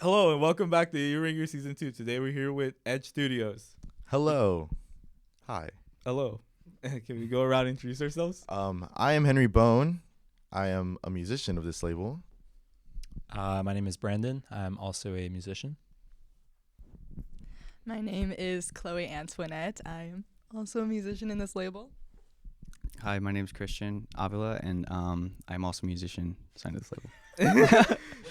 Hello and welcome back to E-Ringer Season 2. Today we're here with Edge Studios. Hello. Hi. Hello. Can we go around and introduce ourselves? I am Henry Bone. I am a musician of this label. My name is Brandon. I'm also a musician. My name is Chloe Antoinette. I am also a musician in this label. Hi, my name is Christian Avila, and I'm also a musician signed to this label.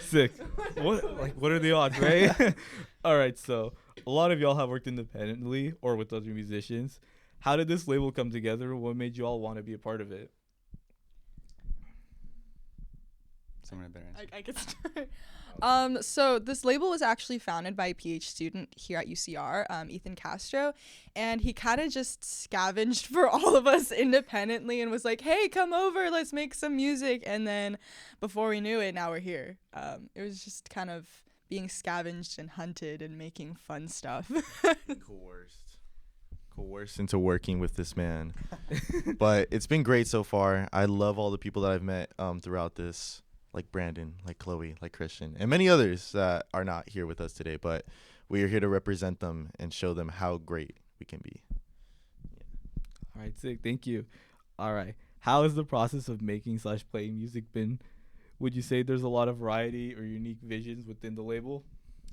Sick. What are the odds, right? All right, so a lot of y'all have worked independently or with other musicians. How did this label come together? What made you all want to be a part of it? Someone better answer. I can start. So this label was actually founded by a PH student here at UCR, Ethan Castro, and he kind of just scavenged for all of us independently and was like, hey, come over, let's make some music. And then before we knew it, now we're here. It was just kind of being scavenged and hunted and making fun stuff. Coerced into working with this man. But it's been great so far. I love all the people that I've met throughout this. Like Brandon, like Chloe, like Christian, and many others that are not here with us today, but we are here to represent them and show them how great we can be. Yeah. All right, sick. Thank you. All right. How has the process of making/playing music been? Would you say there's a lot of variety or unique visions within the label?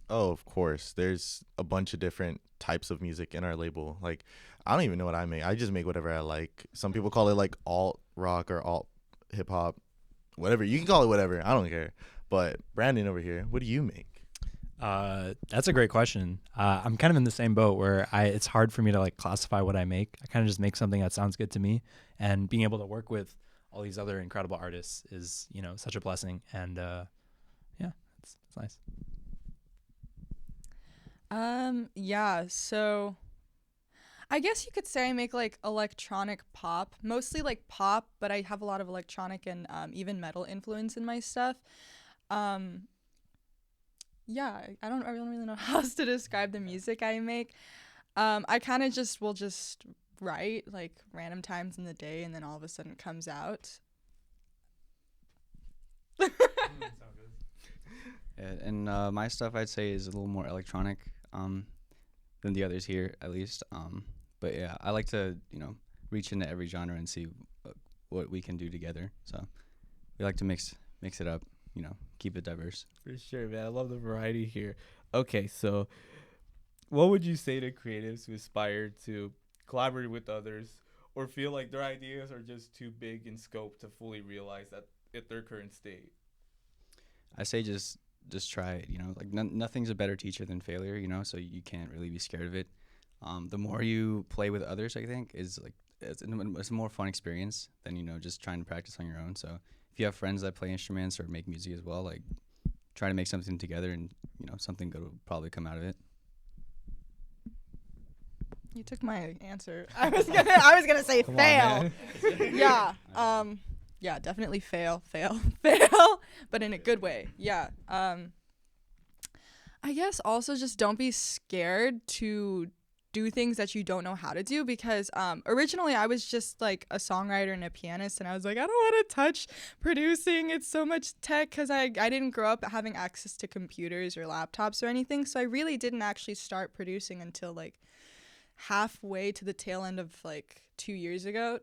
Oh, of course. There's a bunch of different types of music in our label. Like, I don't even know what I make. I just make whatever I like. Some people call it like alt rock or alt hip hop. Whatever, you can call it whatever, I don't care. But Brandon over here, what do you make? That's a great question. I'm kind of in the same boat where it's hard for me to like classify what I make. I kind of just make something that sounds good to me, and being able to work with all these other incredible artists is, such a blessing. And it's nice. Yeah, so I guess you could say I make like electronic pop, mostly like pop, but I have a lot of electronic and even metal influence in my stuff. Yeah, I don't really know how else to describe the music I make. I kind of will just write like random times in the day, and then all of a sudden it comes out. And my stuff, I'd say, is a little more electronic than the others here, at least. But yeah, I like to, reach into every genre and see what we can do together. So we like to mix it up, keep it diverse. For sure, man. I love the variety here. Okay, so what would you say to creatives who aspire to collaborate with others or feel like their ideas are just too big in scope to fully realize that at their current state? I say just try it, like nothing's a better teacher than failure, so you can't really be scared of it. The more you play with others, I think, is like it's a more fun experience than just trying to practice on your own. So if you have friends that play instruments or make music as well, like try to make something together, and something good will probably come out of it. You took my answer. I was gonna say Come fail. on, Yeah. Yeah, definitely fail, but in a good way. Yeah. I guess also just don't be scared to do things that you don't know how to do, because originally I was just like a songwriter and a pianist, and I was like, I don't want to touch producing, it's so much tech, because I didn't grow up having access to computers or laptops or anything, so I really didn't actually start producing until like halfway to the tail end of like 3 years ago.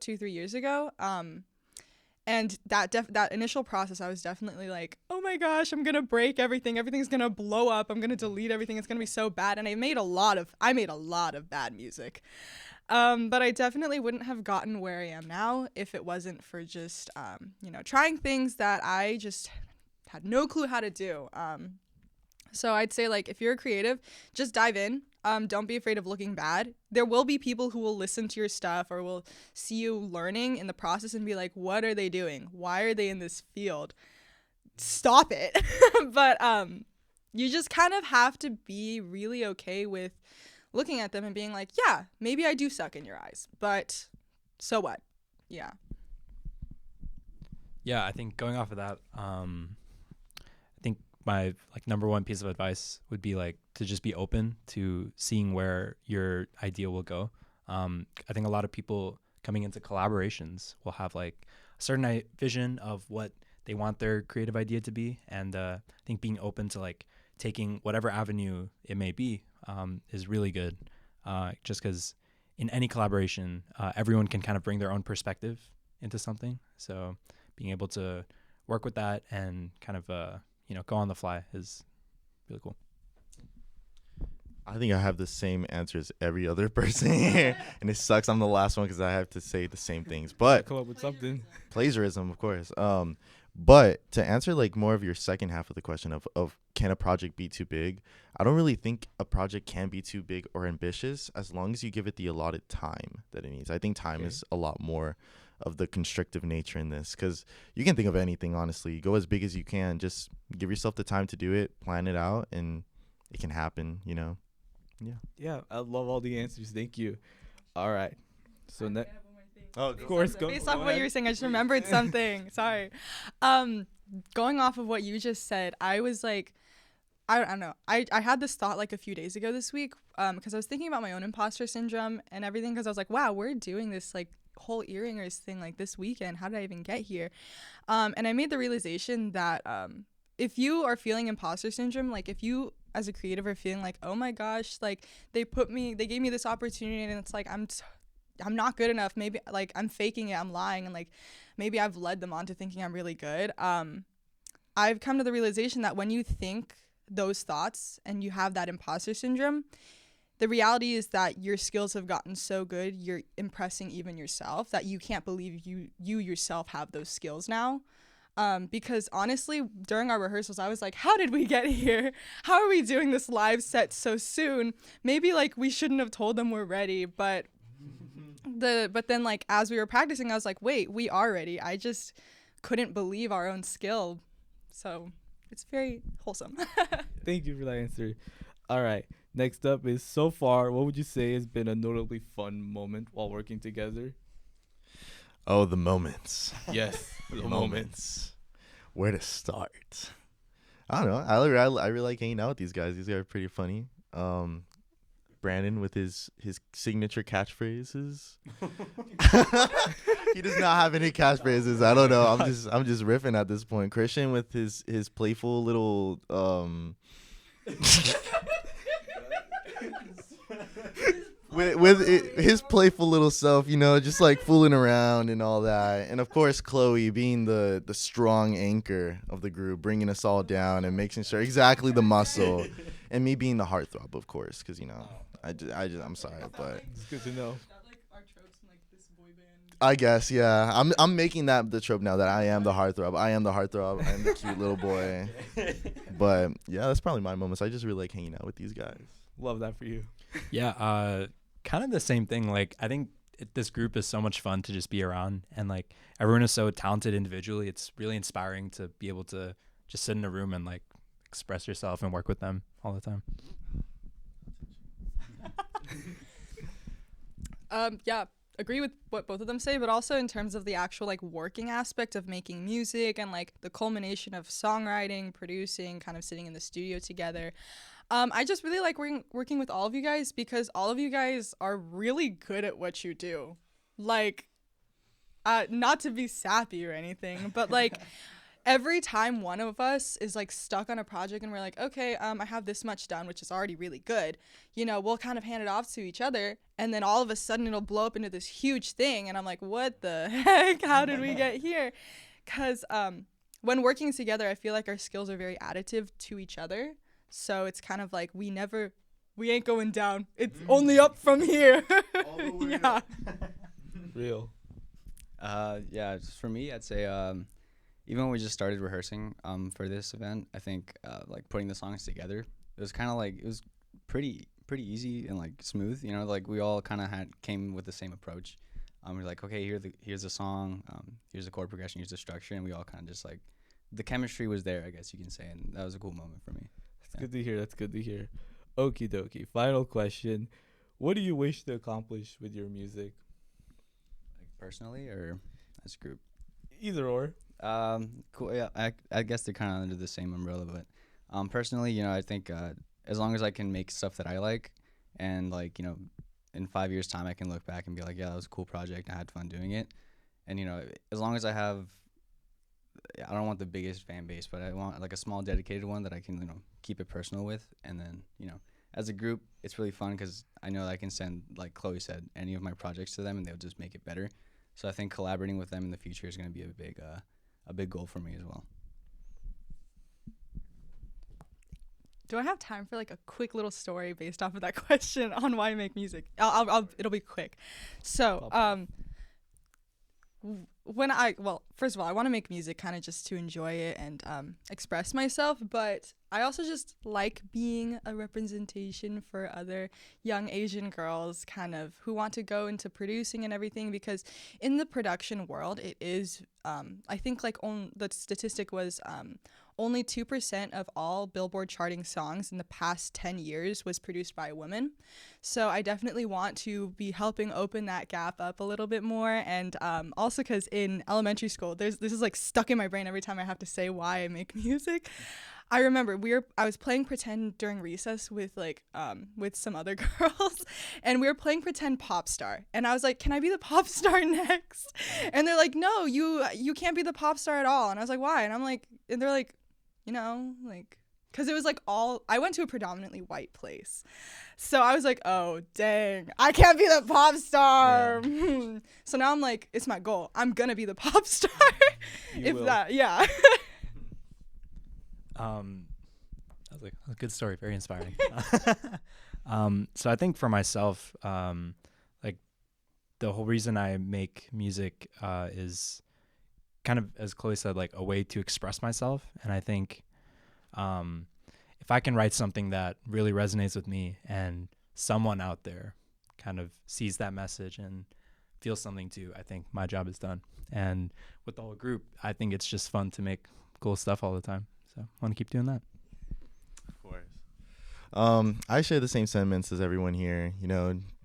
And that initial process, I was definitely like, oh my gosh, I'm gonna break everything. Everything's gonna blow up. I'm gonna delete everything. It's gonna be so bad. And I made a lot of bad music. But I definitely wouldn't have gotten where I am now if it wasn't for just trying things that I just had no clue how to do. So I'd say, like, if you're a creative, just dive in. Don't be afraid of looking bad. There will be people who will listen to your stuff or will see you learning in the process and be like, what are they doing? Why are they in this field? Stop it. But you just kind of have to be really okay with looking at them and being like, yeah, maybe I do suck in your eyes, but so what? Yeah. Yeah, I think going off of that, I think my number one piece of advice would be to just be open to seeing where your idea will go. I think a lot of people coming into collaborations will have a certain vision of what they want their creative idea to be, and I think being open to taking whatever avenue it may be is really good. Just because in any collaboration, everyone can kind of bring their own perspective into something. So being able to work with that and kind of, go on the fly is really cool. I think I have the same answer as every other person here, and it sucks I'm the last one because I have to say the same things. But Come up with something. plagiarism, of course. But to answer like more of your second half of the question of can a project be too big, I don't really think a project can be too big or ambitious as long as you give it the allotted time that it needs. I think time is a lot more of the constrictive nature in this, because you can think of anything, honestly. Go as big as you can. Just give yourself the time to do it, plan it out, and it can happen, Yeah. Yeah, I love all the answers. Thank you. All right. So next. Oh, Of course, go. Based go off what ahead. you were saying, I just remembered something. Sorry. Going off of what you just said, I was like, I don't know. I had this thought like a few days ago this week, because I was thinking about my own imposter syndrome and everything, because I was like, wow, we're doing this like whole earringers thing like this weekend. How did I even get here? And I made the realization that if you are feeling imposter syndrome, like if you as a creative are feeling like, oh my gosh, like they gave me this opportunity and it's like I'm not good enough. Maybe like I'm faking it, I'm lying, and like maybe I've led them on to thinking I'm really good. I've come to the realization that when you think those thoughts and you have that imposter syndrome, the reality is that your skills have gotten so good, you're impressing even yourself, that you can't believe you yourself have those skills now. Because honestly, during our rehearsals, I was like, how did we get here? How are we doing this live set so soon? Maybe like we shouldn't have told them we're ready, but then like as we were practicing, I was like, wait, we are ready. I just couldn't believe our own skill. So it's very wholesome. Thank you for that answer. All right. Next up is, so far, what would you say has been a notably fun moment while working together? Oh, the moments. Yes, The moments. Where to start? I don't know. I really like hanging out with these guys. These guys are pretty funny. Brandon with his signature catchphrases. He does not have any catchphrases. I don't know. I'm just riffing at this point. Christian with his playful little with his playful little self, just like fooling around and all that. And of course, Chloe being the strong anchor of the group, bringing us all down and making sure exactly the muscle, and me being the heartthrob, of course, because I'm sorry, but It's good to know. I guess I'm making that the trope now, that I am the heartthrob. I am the cute little boy. But yeah, that's probably my moments. I just really like hanging out with these guys. Love that for you. Yeah, kind of the same thing. Like, I think this group is so much fun to just be around, and like everyone is so talented individually. It's really inspiring to be able to just sit in a room and like express yourself and work with them all the time. Yeah, agree with what both of them say, but also in terms of the actual like working aspect of making music and like the culmination of songwriting, producing, kind of sitting in the studio together. I just really like working with all of you guys, because all of you guys are really good at what you do. Like, not to be sappy or anything, but like every time one of us is like stuck on a project and we're like, okay, I have this much done, which is already really good, we'll kind of hand it off to each other, and then all of a sudden it'll blow up into this huge thing, and I'm like, what the heck? How did we get here? Because when working together, I feel like our skills are very additive to each other. So it's kind of like we ain't going down. It's only up from here. Yeah. Real. Yeah, just for me, I'd say even when we just started rehearsing for this event, I think like putting the songs together, it was kind of like, it was pretty easy and like smooth, like we all kind of came with the same approach. We're like, okay, here's the song, here's the chord progression, here's the structure, and we all kind of just like, the chemistry was there, I guess you can say, and that was a cool moment for me. That's good to hear. That's good to hear. Okie dokie. Final question. What do you wish to accomplish with your music? Like personally or as a group? Either or. Cool. Yeah, I guess they're kind of under the same umbrella, but personally, I think as long as I can make stuff that I like, and like, in 5 years' time, I can look back and be like, yeah, that was a cool project. I had fun doing it. And, as long as I have I don't want the biggest fan base, but I want like a small dedicated one that I can, keep it personal with. And then, as a group, it's really fun because I know that I can send, like Chloe said, any of my projects to them and they'll just make it better. So I think collaborating with them in the future is going to be a big goal for me as well. Do I have time for like a quick little story based off of that question on why I make music? It'll be quick. So, first of all, I want to make music kind of just to enjoy it and express myself, but I also just like being a representation for other young Asian girls kind of who want to go into producing and everything, because in the production world, it is, I think like the statistic was only 2% of all Billboard charting songs in the past 10 years was produced by a woman. So I definitely want to be helping open that gap up a little bit more. And also because in elementary school, this is like stuck in my brain every time I have to say why I make music. I remember I was playing pretend during recess with some other girls, and we were playing pretend pop star. And I was like, "Can I be the pop star next?" And they're like, "No, you can't be the pop star at all." And I was like, "Why?" And they're like, because it was like I went to a predominantly white place. So I was like, oh, dang, I can't be the pop star. Yeah. So now I'm like, it's my goal. I'm going to be the pop star. Yeah. That was like a good story. Very inspiring. So I think for myself, like the whole reason I make music is kind of, as Chloe said, like a way to express myself. And I think if I can write something that really resonates with me and someone out there kind of sees that message and feels something too, I think my job is done. And with the whole group, I think it's just fun to make cool stuff all the time. So I want to keep doing that. Of course. I share the same sentiments as everyone here,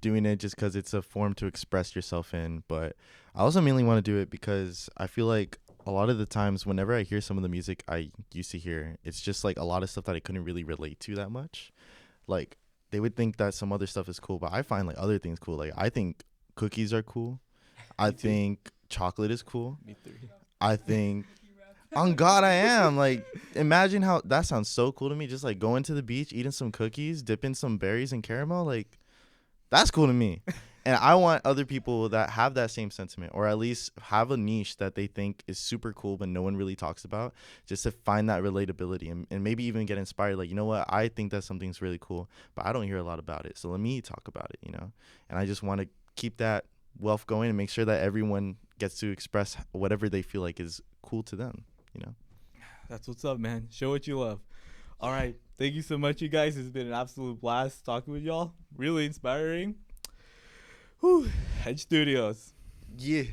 doing it just because it's a form to express yourself in. But I also mainly want to do it because I feel like a lot of the times whenever I hear some of the music I used to hear, it's just like a lot of stuff that I couldn't really relate to that much. Like they would think that some other stuff is cool, but I find like other things cool. Like I think cookies are cool. I think chocolate is cool. Me too. I think on God I am. Like imagine how that sounds so cool to me. Just like going to the beach, eating some cookies, dipping some berries in caramel. Like that's cool to me. And I want other people that have that same sentiment, or at least have a niche that they think is super cool but no one really talks about, just to find that relatability and maybe even get inspired. Like, you know what? I think that something's really cool, but I don't hear a lot about it. So let me talk about it, And I just want to keep that wealth going and make sure that everyone gets to express whatever they feel like is cool to them, That's what's up, man. Show what you love. All right. Thank you so much, you guys. It's been an absolute blast talking with y'all. Really inspiring. Whew. Edge Studios. Yeah.